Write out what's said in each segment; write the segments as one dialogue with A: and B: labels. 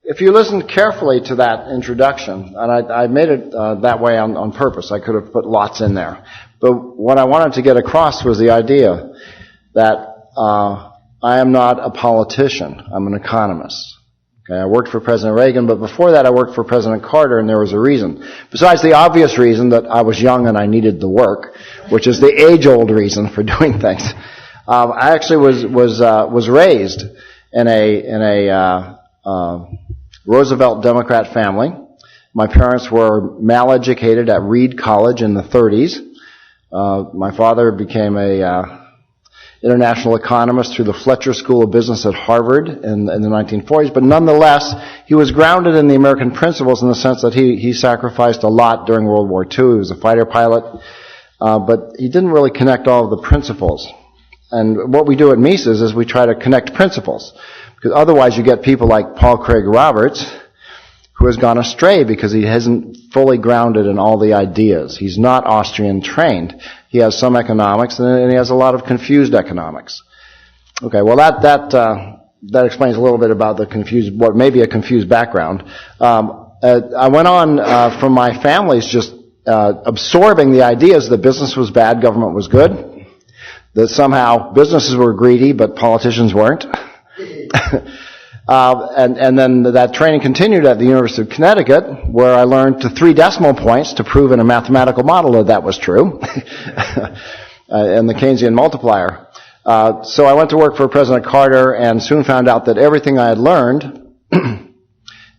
A: If you listen carefully to that introduction, and I made it that way on purpose, I could have put lots in there. But what I wanted to get across was the idea that I am not a politician. I'm an economist. Okay, I worked for President Reagan, but before that I worked for President Carter, and there was a reason. Besides the obvious reason that I was young and I needed the work, which is the age-old reason for doing things. I actually was raised in a Roosevelt Democrat family. My parents were mal-educated at Reed College in the 30s. My father became a international economist through the Fletcher School of Business at Harvard in the 1940s, but nonetheless, he was grounded in the American principles in the sense that he sacrificed a lot during World War II. He was a fighter pilot, but he didn't really connect all of the principles. And what we do at Mises is we try to connect principles, because otherwise you get people like Paul Craig Roberts, who has gone astray because he hasn't fully grounded in all the ideas. He's not Austrian trained. He has some economics, and he has a lot of confused economics. Okay, well that explains a little bit about what may be a confused background. I went on from my family's just absorbing the ideas that business was bad, government was good, that somehow businesses were greedy, but politicians weren't. And then that training continued at the University of Connecticut, where I learned to 3 decimal points to prove in a mathematical model that was true, and the Keynesian multiplier. So I went to work for President Carter and soon found out that everything I had learned in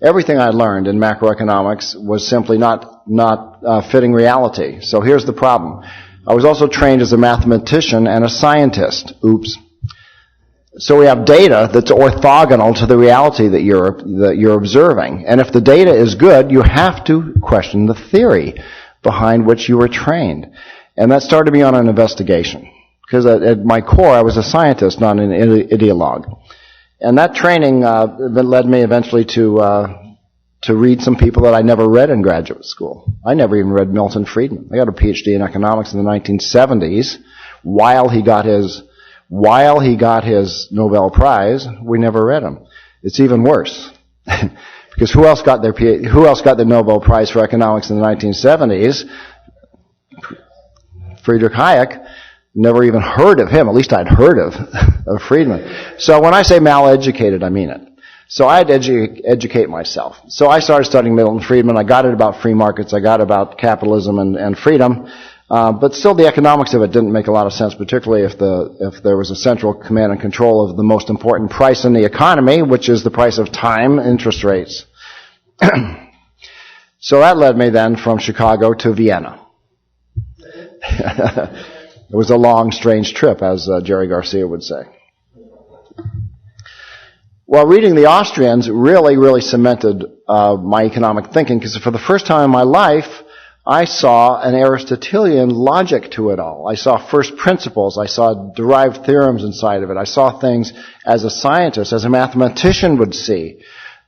A: macroeconomics was simply not fitting reality. So here's the problem. I was also trained as a mathematician and a scientist. Oops. So we have data that's orthogonal to the reality that you're observing. And if the data is good, you have to question the theory behind which you were trained. And that started me on an investigation. Because at my core, I was a scientist, not an ideologue. And that training led me eventually to read some people that I never read in graduate school. I never even read Milton Friedman. I got a PhD in economics in the 1970s while he got his Nobel Prize. We never read him. It's even worse. Because who else got the Nobel Prize for economics in the 1970s? Friedrich Hayek. Never even heard of him. At least I'd heard of Friedman. So when I say mal-educated, I mean it. So I had to educate myself. So I started studying Milton Friedman. I got it about free markets. I got about capitalism and freedom. But still the economics of it didn't make a lot of sense, particularly if there was a central command and control of the most important price in the economy, which is the price of time, interest rates. So that led me then from Chicago to Vienna. It was a long, strange trip, as Jerry Garcia would say. Well, reading the Austrians really cemented my economic thinking, because for the first time in my life, I saw an Aristotelian logic to it all. I saw first principles. I saw derived theorems inside of it. I saw things as a scientist, as a mathematician would see.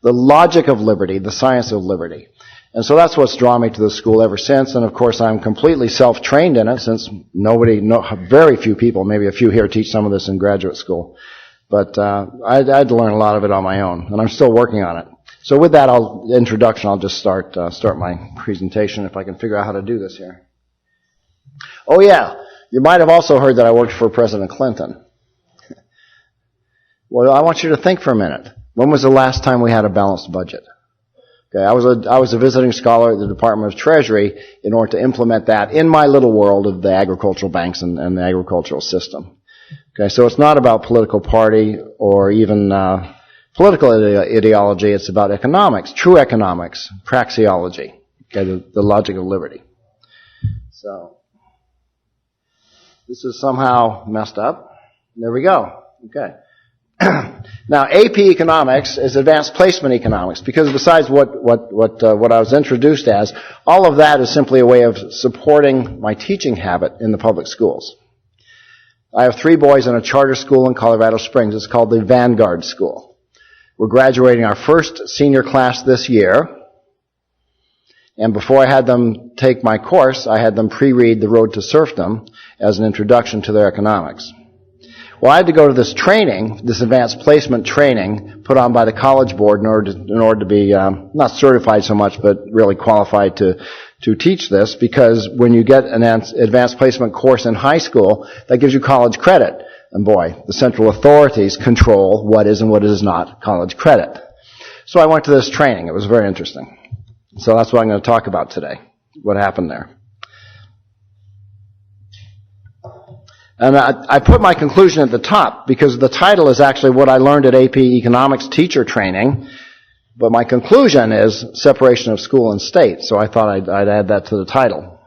A: The logic of liberty, the science of liberty. And so that's what's drawn me to the school ever since. And of course, I'm completely self-trained in it, since very few people, maybe a few here, teach some of this in graduate school. But I had to learn a lot of it on my own, and I'm still working on it. So with that introduction, I'll just start my presentation if I can figure out how to do this here. Oh yeah, you might have also heard that I worked for President Clinton. Well, I want you to think for a minute. When was the last time we had a balanced budget? Okay, I was a visiting scholar at the Department of Treasury in order to implement that in my little world of the agricultural banks and the agricultural system. Okay, so it's not about political party or even political ideology. It's about economics, true economics, praxeology, okay, the logic of liberty. So this is somehow messed up. There we go. Okay. Now, AP Economics is Advanced Placement Economics, because besides what I was introduced as, all of that is simply a way of supporting my teaching habit in the public schools. I have 3 boys in a charter school in Colorado Springs. It's called the Vanguard School. We're graduating our first senior class this year. And before I had them take my course, I had them pre-read The Road to Serfdom as an introduction to their economics. Well, I had to go to this training, this advanced placement training put on by the College Board in order to be not certified so much, but really qualified to teach this, because when you get an advanced placement course in high school, that gives you college credit. And boy, the central authorities control what is and what is not college credit. So I went to this training. It was very interesting. So that's what I'm going to talk about today, what happened there. And I put my conclusion at the top because the title is actually what I learned at AP Economics teacher training, but my conclusion is separation of school and state, so I thought I'd add that to the title.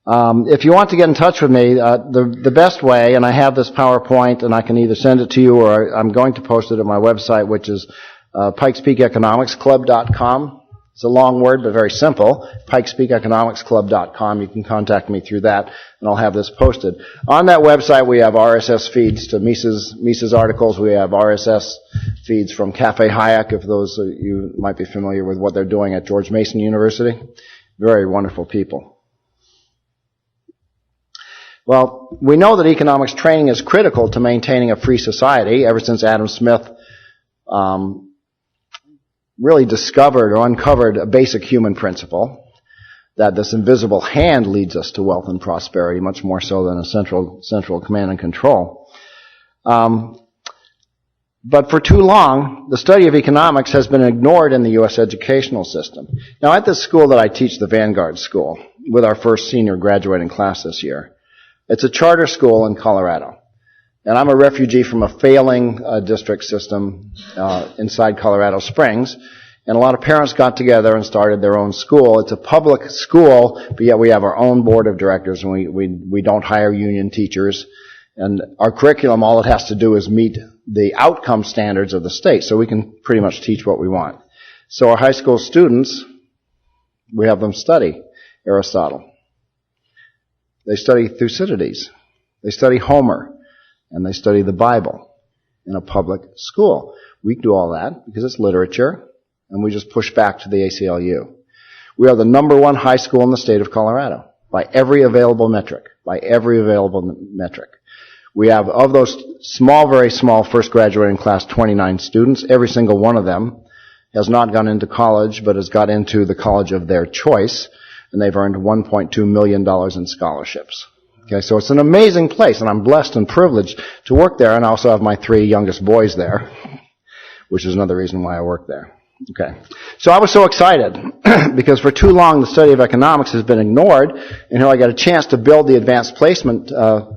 A: If you want to get in touch with me, the best way, and I have this PowerPoint, and I can either send it to you or I'm going to post it at my website, which is pikespeakeconomicsclub.com. It's a long word, but very simple. pikespeakeconomicsclub.com. You can contact me through that, and I'll have this posted. On that website, we have RSS feeds to Mises articles. We have RSS feeds from Cafe Hayek, if those of you might be familiar with what they're doing at George Mason University. Very wonderful people. Well, we know that economics training is critical to maintaining a free society ever since Adam Smith really discovered or uncovered a basic human principle, that this invisible hand leads us to wealth and prosperity, much more so than a central command and control. But for too long, the study of economics has been ignored in the U.S. educational system. Now, at this school that I teach, the Vanguard School, with our first senior graduating class this year, it's a charter school in Colorado. And I'm a refugee from a failing district system inside Colorado Springs. And a lot of parents got together and started their own school. It's a public school, but yet we have our own board of directors, and we don't hire union teachers. And our curriculum, all it has to do is meet the outcome standards of the state, so we can pretty much teach what we want. So our high school students, we have them study Aristotle. They study Thucydides. They study Homer. And they study the Bible in a public school. We do all that because it's literature, and we just push back to the ACLU. We are the number one high school in the state of Colorado by every available metric. We have, of those very small first graduating class, 29 students. Every single one of them has not gone into college, but has got into the college of their choice, and they've earned $1.2 million in scholarships. Okay, so it's an amazing place, and I'm blessed and privileged to work there, and I also have my 3 youngest boys there, which is another reason why I work there. Okay, so I was so excited because for too long the study of economics has been ignored, and here I got a chance to build the advanced placement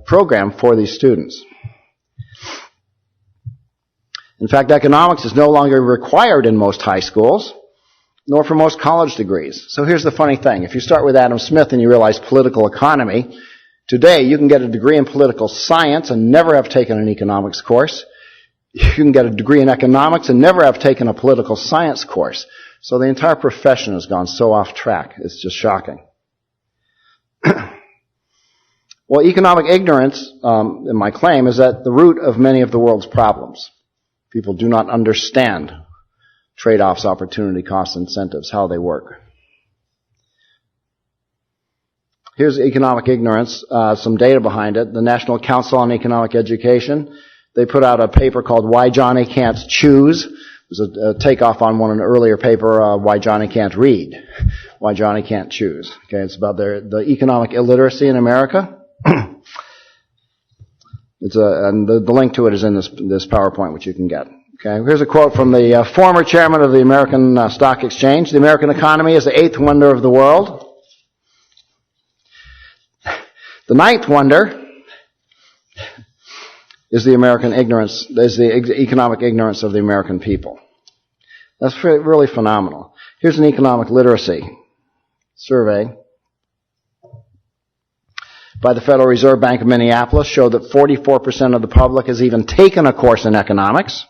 A: program for these students. In fact, economics is no longer required in most high schools, nor for most college degrees. So here's the funny thing. If you start with Adam Smith and you realize political economy, today, you can get a degree in political science and never have taken an economics course. You can get a degree in economics and never have taken a political science course. So the entire profession has gone so off track. It's just shocking. Well, economic ignorance, in my claim, is at the root of many of the world's problems. People do not understand trade-offs, opportunity costs, incentives, how they work. Here's economic ignorance, some data behind it. The National Council on Economic Education, they put out a paper called Why Johnny Can't Choose. It was a takeoff on an earlier paper, Why Johnny Can't Read. Why Johnny Can't Choose. Okay, it's about the economic illiteracy in America. And the link to it is in this PowerPoint, which you can get. Okay, here's a quote from the former chairman of the American Stock Exchange. The American economy is the 8th wonder of the world. The 9th wonder is the economic ignorance of the American people. That's really phenomenal. Here's an economic literacy survey by the Federal Reserve Bank of Minneapolis showed that 44% of the public has even taken a course in economics.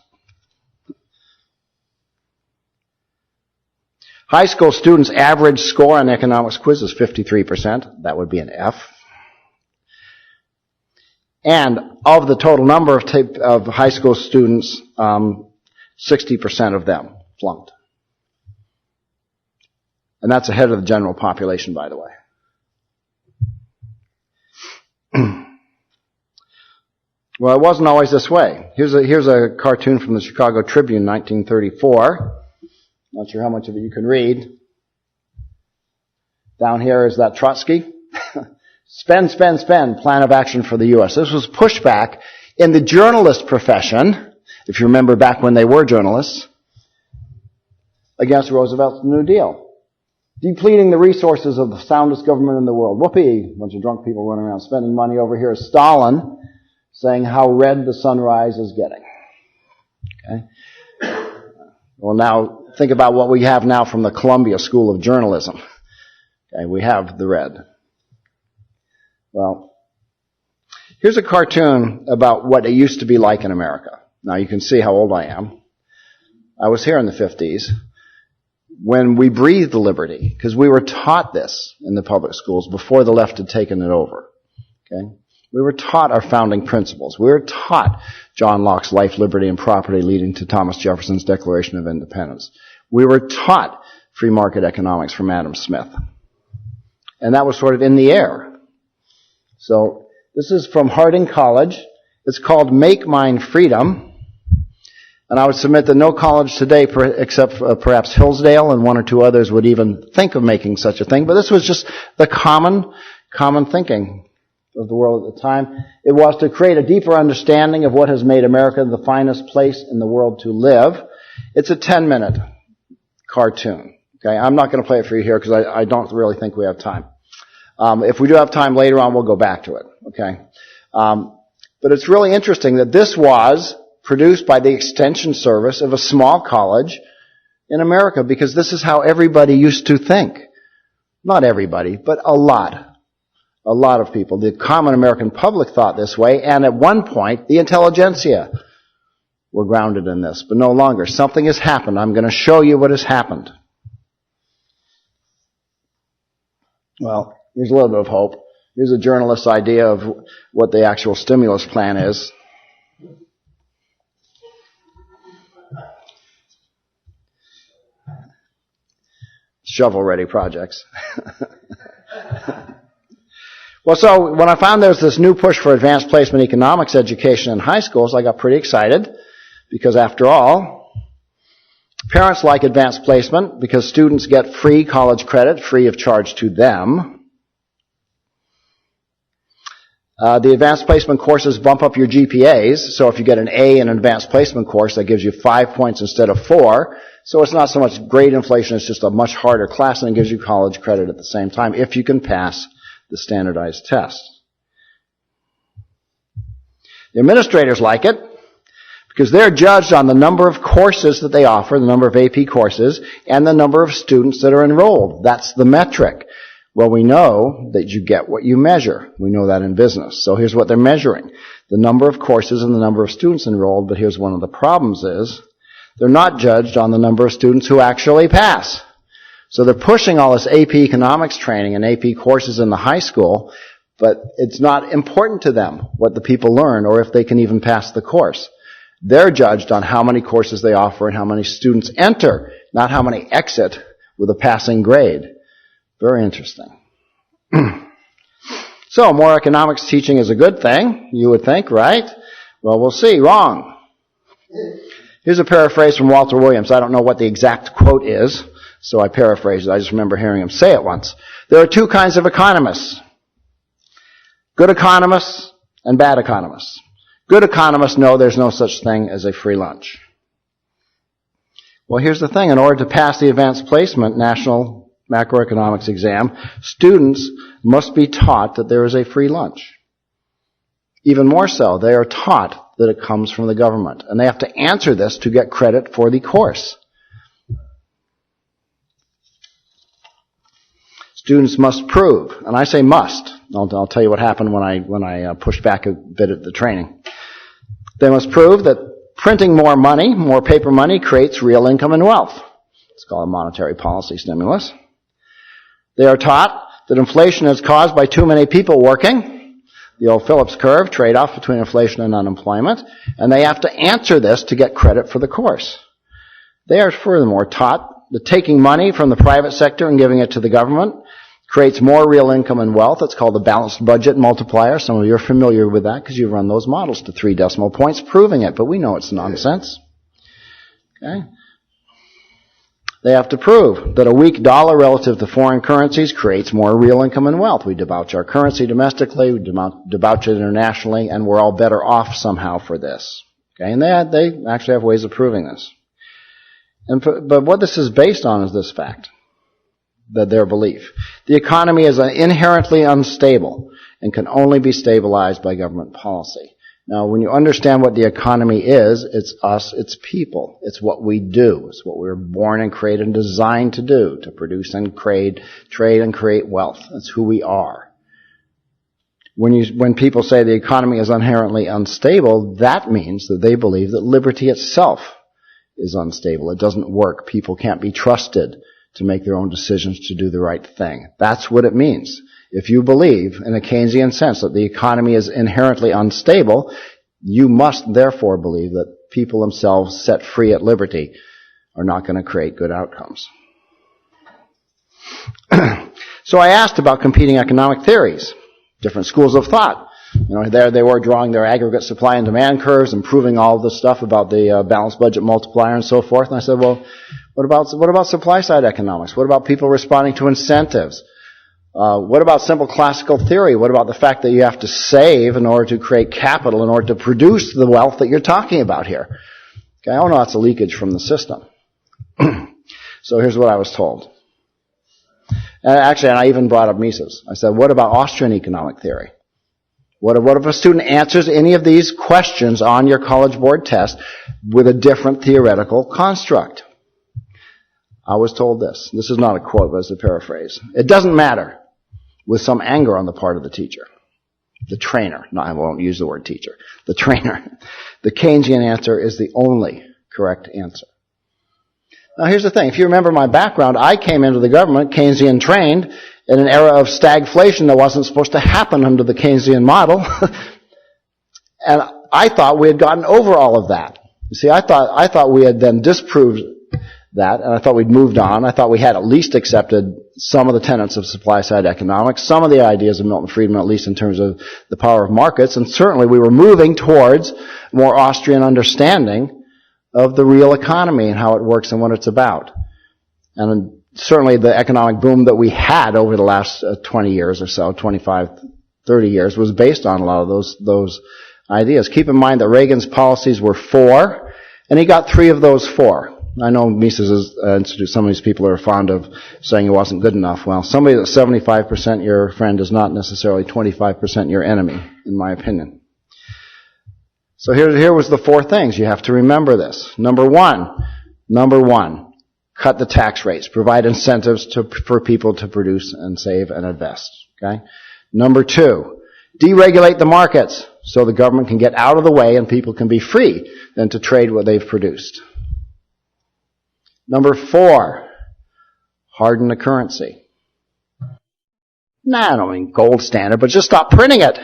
A: High school students' average score on economics quiz is 53%. That would be an F. And of the total number of high school students, 60% of them flunked. And that's ahead of the general population, by the way. Well, it wasn't always this way. Here's a cartoon from the Chicago Tribune, 1934. Not sure how much of it you can read. Down here is that Trotsky. Spend, spend, spend, plan of action for the U.S. This was pushback in the journalist profession, if you remember back when they were journalists, against Roosevelt's New Deal. Depleting the resources of the soundest government in the world. Whoopee! Bunch of drunk people running around spending money. Over here is Stalin saying how red the sunrise is getting. Okay? Well, now think about what we have now from the Columbia School of Journalism. Okay, we have the red. Well, here's a cartoon about what it used to be like in America. Now you can see how old I am. I was here in the 50s when we breathed liberty, because we were taught this in the public schools before the left had taken it over. Okay? We were taught our founding principles. We were taught John Locke's life, liberty, and property leading to Thomas Jefferson's Declaration of Independence. We were taught free market economics from Adam Smith. And that was sort of in the air. So this is from Harding College. It's called Make Mine Freedom. And I would submit that no college today, except perhaps Hillsdale and one or two others, would even think of making such a thing. But this was just the common thinking of the world at the time. It was to create a deeper understanding of what has made America the finest place in the world to live. It's a 10-minute cartoon. Okay, I'm not going to play it for you here because I don't really think we have time. If we do have time later on, we'll go back to it. Okay, but it's really interesting that this was produced by the extension service of a small college in America, because this is how everybody used to think. Not everybody, but a lot of people. The common American public thought this way, and at one point, the intelligentsia were grounded in this, but no longer. Something has happened. I'm going to show you what has happened. Well, here's a little bit of hope. Here's a journalist's idea of what the actual stimulus plan is. Shovel-ready projects. Well, so when I found there's this new push for advanced placement economics education in high schools, I got pretty excited, because after all, parents like advanced placement because students get free college credit, free of charge to them. The advanced placement courses bump up your GPAs, so if you get an A in an advanced placement course, that gives you 5 points instead of 4. So it's not so much grade inflation, it's just a much harder class, and it gives you college credit at the same time if you can pass the standardized test. The administrators like it because they're judged on the number of courses that they offer, the number of AP courses, and the number of students that are enrolled. That's the metric. Well, we know that you get what you measure. We know that in business. So here's what they're measuring. The number of courses and the number of students enrolled, but here's one of the problems is they're not judged on the number of students who actually pass. So they're pushing all this AP economics training and AP courses in the high school, but it's not important to them what the people learn or if they can even pass the course. They're judged on how many courses they offer and how many students enter, not how many exit with a passing grade. Very interesting. So, more economics teaching is a good thing, you would think, right? Well, we'll see. Wrong. Here's a paraphrase from Walter Williams. I don't know what the exact quote is, so I paraphrase it. I just remember hearing him say it once. There are two kinds of economists. Good economists and bad economists. Good economists know there's no such thing as a free lunch. Well, here's the thing. In order to pass the advanced placement national macroeconomics exam, students must be taught that there is a free lunch. Even more so, they are taught that it comes from the government. And they have to answer this to get credit for the course. Students must prove, and I say must. I'll tell you what happened when I pushed back a bit at the training. They must prove that printing more money, more paper money, creates real income and wealth. It's called a monetary policy stimulus. They are taught that inflation is caused by too many people working, the old Phillips curve, trade-off between inflation and unemployment, and they have to answer this to get credit for the course. They are furthermore taught that taking money from the private sector and giving it to the government creates more real income and wealth. It's called the balanced budget multiplier. Some of you are familiar with that because you run those models to 3 decimal points proving it, but we know it's nonsense. Okay? They have to prove that a weak dollar relative to foreign currencies creates more real income and wealth. We debauch our currency domestically, we debauch it internationally, and we're all better off somehow for this. Okay? And they actually have ways of proving this. But what this is based on is this fact, that their belief. The economy is inherently unstable and can only be stabilized by government policy. Now, when you understand what the economy is, it's us, it's people. It's what we do. It's what we were born and created and designed to do, to produce and trade and create wealth. That's who we are. When people say the economy is inherently unstable, that means that they believe that liberty itself is unstable. It doesn't work. People can't be trusted to make their own decisions to do the right thing. That's what it means. If you believe, in a Keynesian sense, that the economy is inherently unstable, you must therefore believe that people themselves set free at liberty are not going to create good outcomes. So I asked about competing economic theories, different schools of thought. There they were drawing their aggregate supply and demand curves and proving all this stuff about the balanced budget multiplier and so forth. And I said, well, what about supply side economics? What about people responding to incentives? What about simple classical theory? What about the fact that you have to save in order to create capital, in order to produce the wealth that you're talking about here? Okay, I don't know, that's a leakage from the system. So here's what I was told. And I even brought up Mises. I said, what about Austrian economic theory? What if a student answers any of these questions on your College Board test with a different theoretical construct? I was told this. This is not a quote, but it's a paraphrase. It doesn't matter, with some anger on the part of the teacher. The trainer. No, I won't use the word teacher. The trainer. The Keynesian answer is the only correct answer. Now here's the thing. If you remember my background, I came into the government Keynesian trained in an era of stagflation that wasn't supposed to happen under the Keynesian model. And I thought we had gotten over all of that. You see, I thought we had then disproved that, and I thought we'd moved on. I thought we had at least accepted some of the tenets of supply-side economics, some of the ideas of Milton Friedman, at least in terms of the power of markets, and certainly we were moving towards more Austrian understanding of the real economy and how it works and what it's about. And certainly the economic boom that we had over the last 20 years or so, 25, 30 years, was based on a lot of those ideas. Keep in mind that Reagan's policies were 4, and he got 3 of those 4. I know Mises' Institute, some of these people are fond of saying it wasn't good enough. Well, somebody that's 75% your friend is not necessarily 25% your enemy, in my opinion. So here was the 4 things. You have to remember this. Number one, cut the tax rates. Provide incentives for people to produce and save and invest. Okay? Number 2, deregulate the markets so the government can get out of the way and people can be free then to trade what they've produced. Number 4, harden the currency. I don't mean gold standard, but just stop printing it.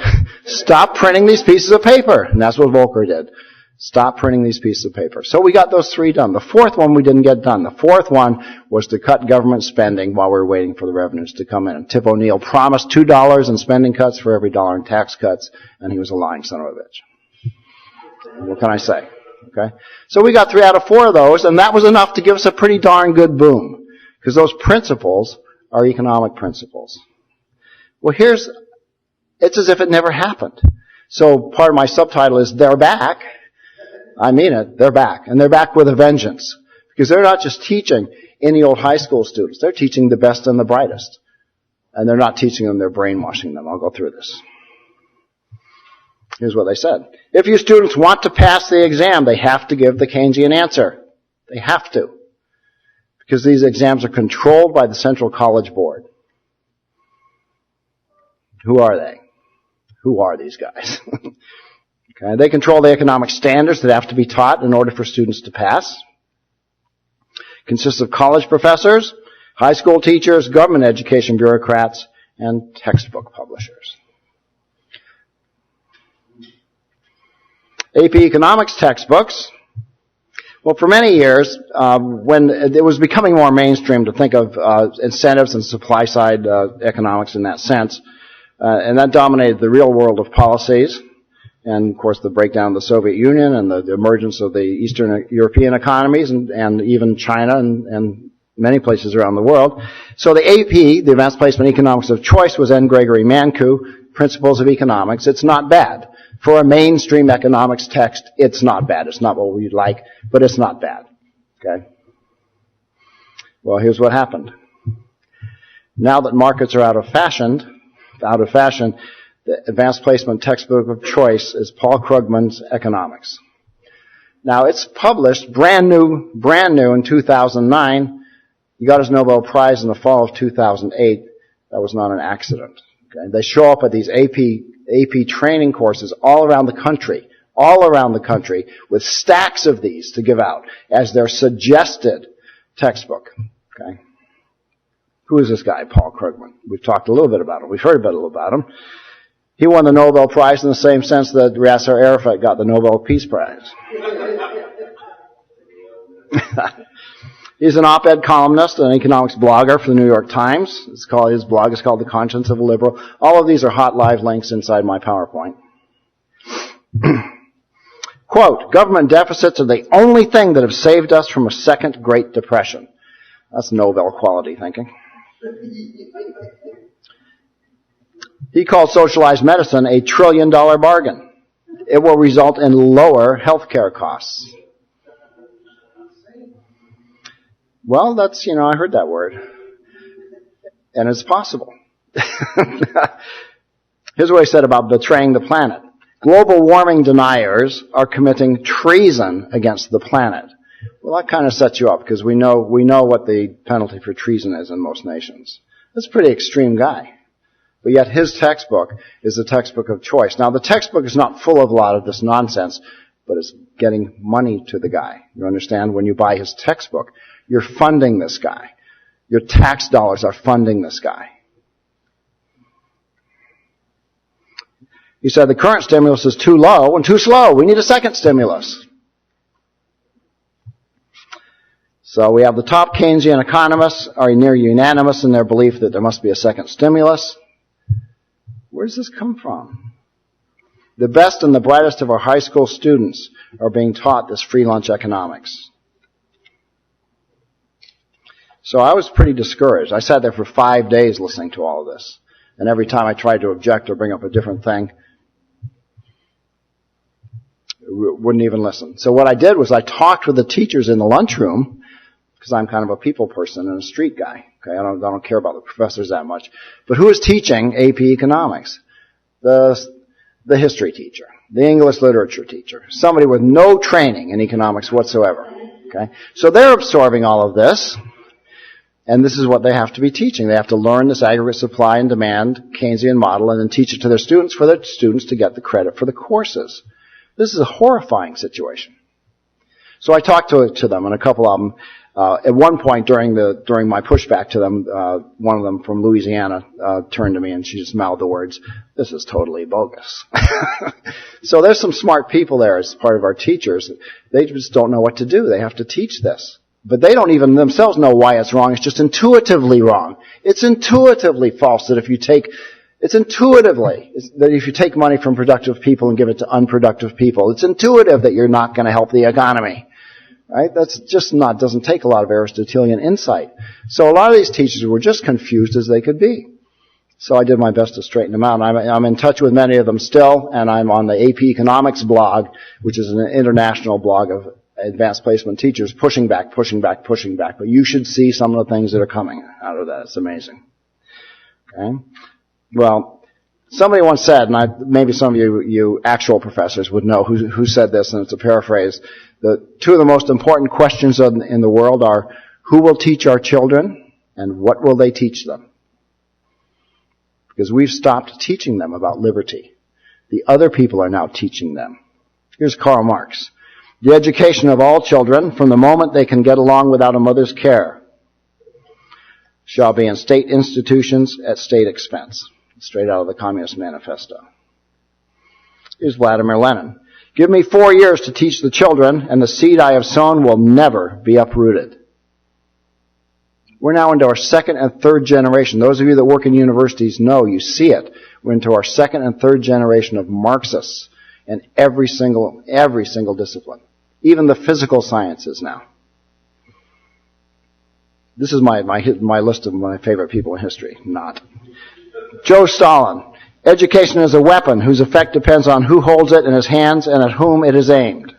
A: Stop printing these pieces of paper. And that's what Volcker did. Stop printing these pieces of paper. So we got those 3 done. The 4th one we didn't get done. The 4th one was to cut government spending while we were waiting for the revenues to come in. And Tip O'Neill promised $2 in spending cuts for every $1 in tax cuts, and he was a lying son of a bitch. What can I say? Okay? So we got 3 out of 4 of those, and that was enough to give us a pretty darn good boom. Because those principles are economic principles. Well, it's as if it never happened. So part of my subtitle is, they're back. I mean it, they're back. And they're back with a vengeance. Because they're not just teaching any old high school students. They're teaching the best and the brightest. And they're not teaching them, they're brainwashing them. I'll go through this. Here's what they said. If you students want to pass the exam, they have to give the Keynesian answer. They have to. Because these exams are controlled by the Central College Board. Who are they? Who are these guys? Okay, they control the economic standards that have to be taught in order for students to pass. Consists of college professors, high school teachers, government education bureaucrats, and textbook publishers. AP Economics textbooks Well, for many years, when it was becoming more mainstream to think of incentives and supply-side economics in that sense, and that dominated the real world of policies, and of course the breakdown of the Soviet Union and the emergence of the Eastern European economies and even China and many places around the world. So the AP, the Advanced Placement Economics of Choice, was N. Gregory Mankiw, Principles of Economics. It's not bad. For a mainstream economics text, it's not bad. It's not what we'd like, but it's not bad. Okay? Well, here's what happened. Now that markets are out of fashion, the Advanced Placement textbook of choice is Paul Krugman's Economics. Now, it's published brand new in 2009. He got his Nobel Prize in the fall of 2008. That was not an accident. Okay? They show up at these AP training courses all around the country, with stacks of these to give out as their suggested textbook. Okay? Who is this guy, Paul Krugman? We've talked a little bit about him. We've heard a little about him. He won the Nobel Prize in the same sense that Yasser Arafat got the Nobel Peace Prize. He's an op-ed columnist, an economics blogger for the New York Times. His blog is called The Conscience of a Liberal. All of these are hot live links inside my PowerPoint. Quote, government deficits are the only thing that have saved us from a second Great Depression. That's Nobel quality thinking. He called socialized medicine a $1 trillion bargain. It will result in lower healthcare costs. Well, that's, I heard that word. And it's possible. Here's what he said about betraying the planet. Global warming deniers are committing treason against the planet. Well, that kind of sets you up, because we know what the penalty for treason is in most nations. That's a pretty extreme guy. But yet his textbook is the textbook of choice. Now, the textbook is not full of a lot of this nonsense, but it's getting money to the guy. You understand? When you buy his textbook, you're funding this guy. Your tax dollars are funding this guy. He said the current stimulus is too low and too slow. We need a second stimulus. So we have the top Keynesian economists are near unanimous in their belief that there must be a second stimulus. Where does this come from? The best and the brightest of our high school students are being taught this free lunch economics. So I was pretty discouraged. I sat there for 5 days listening to all of this. And every time I tried to object or bring up a different thing, wouldn't even listen. So what I did was I talked with the teachers in the lunchroom, because I'm kind of a people person and a street guy. Okay, I don't care about the professors that much. But who is teaching AP Economics? The history teacher, the English literature teacher, somebody with no training in economics whatsoever. Okay, so they're absorbing all of this. And this is what they have to be teaching. They have to learn this aggregate supply and demand Keynesian model and then teach it to their students for their students to get the credit for the courses. This is a horrifying situation. So I talked to them, and a couple of them, at one point during my pushback to them, one of them from Louisiana turned to me and she just mouthed the words, "This is totally bogus." So there's some smart people there as part of our teachers. They just don't know what to do. They have to teach this. But they don't even themselves know why it's wrong. It's just intuitively wrong. It's intuitively false that if you take money from productive people and give it to unproductive people, it's intuitive that you're not going to help the economy. Right? That's just doesn't take a lot of Aristotelian insight. So a lot of these teachers were just confused as they could be. So I did my best to straighten them out. I'm in touch with many of them still, and I'm on the AP Economics blog, which is an international blog of advanced placement teachers pushing back. But you should see some of the things that are coming out of that. It's amazing. Okay? Well, somebody once said, and maybe some of you actual professors would know who said this, and it's a paraphrase, the two of the most important questions in the world are, who will teach our children, and what will they teach them? Because we've stopped teaching them about liberty. The other people are now teaching them. Here's Karl Marx. The education of all children, from the moment they can get along without a mother's care, shall be in state institutions at state expense. Straight out of the Communist Manifesto. Here's Vladimir Lenin. Give me 4 years to teach the children, and the seed I have sown will never be uprooted. We're now into our second and third generation. Those of you that work in universities know, you see it. We're into our second and third generation of Marxists in every single discipline. Even the physical sciences now. This is my list of my favorite people in history. Not. Joe Stalin. Education is a weapon whose effect depends on who holds it in his hands and at whom it is aimed.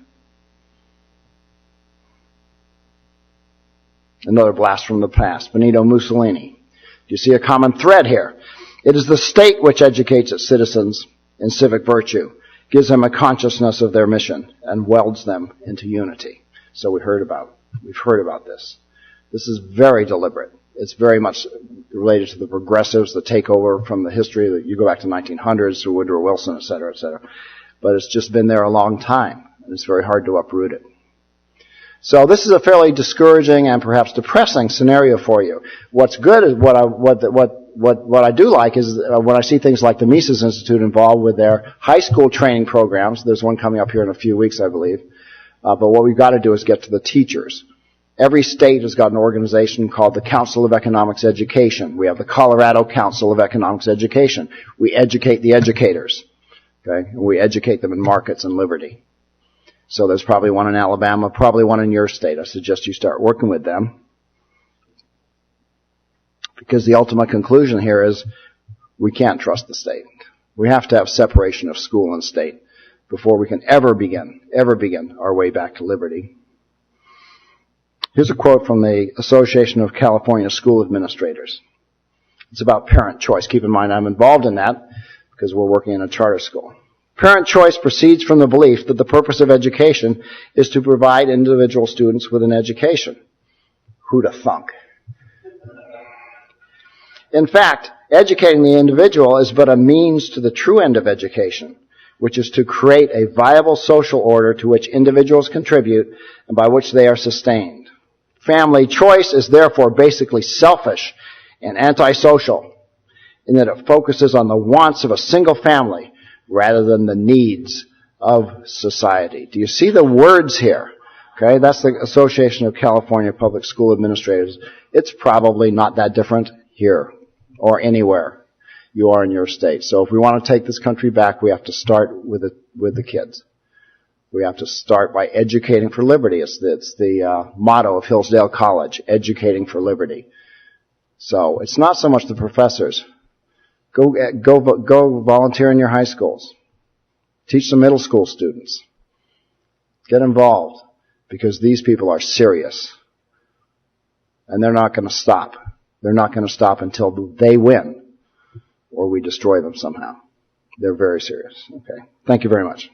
A: Another blast from the past. Benito Mussolini. Do you see a common thread here? It is the state which educates its citizens in civic virtue, gives them a consciousness of their mission, and welds them into unity. So we've heard about this. This is very deliberate. It's very much related to the progressives, the takeover from the history that you go back to 1900s to Woodrow Wilson, et cetera, et cetera. But it's just been there a long time, and it's very hard to uproot it. So this is a fairly discouraging and perhaps depressing scenario for you. What's good is what I do like is when I see things like the Mises Institute involved with their high school training programs. There's one coming up here in a few weeks, I believe. But what we've got to do is get to the teachers. Every state has got an organization called the Council of Economics Education. We have the Colorado Council of Economics Education. We educate the educators. Okay? And we educate them in markets and liberty. So there's probably one in Alabama, probably one in your state. I suggest you start working with them. Because the ultimate conclusion here is we can't trust the state. We have to have separation of school and state before we can ever begin our way back to liberty. Here's a quote from the Association of California School Administrators. It's about parent choice. Keep in mind I'm involved in that because we're working in a charter school. Parent choice proceeds from the belief that the purpose of education is to provide individual students with an education. Who'da thunk? In fact, educating the individual is but a means to the true end of education, which is to create a viable social order to which individuals contribute and by which they are sustained. Family choice is therefore basically selfish and antisocial in that it focuses on the wants of a single family rather than the needs of society. Do you see the words here? Okay, that's the Association of California Public School Administrators. It's probably not that different here or anywhere you are in your state. So if we want to take this country back, we have to start with the kids. We have to start by educating for liberty. It's the motto of Hillsdale College, educating for liberty. So it's not so much the professors. Go volunteer in your high schools. Teach some middle school students. Get involved because these people are serious. And they're not going to stop. They're not going to stop until they win or we destroy them somehow. They're very serious. Okay. Thank you very much.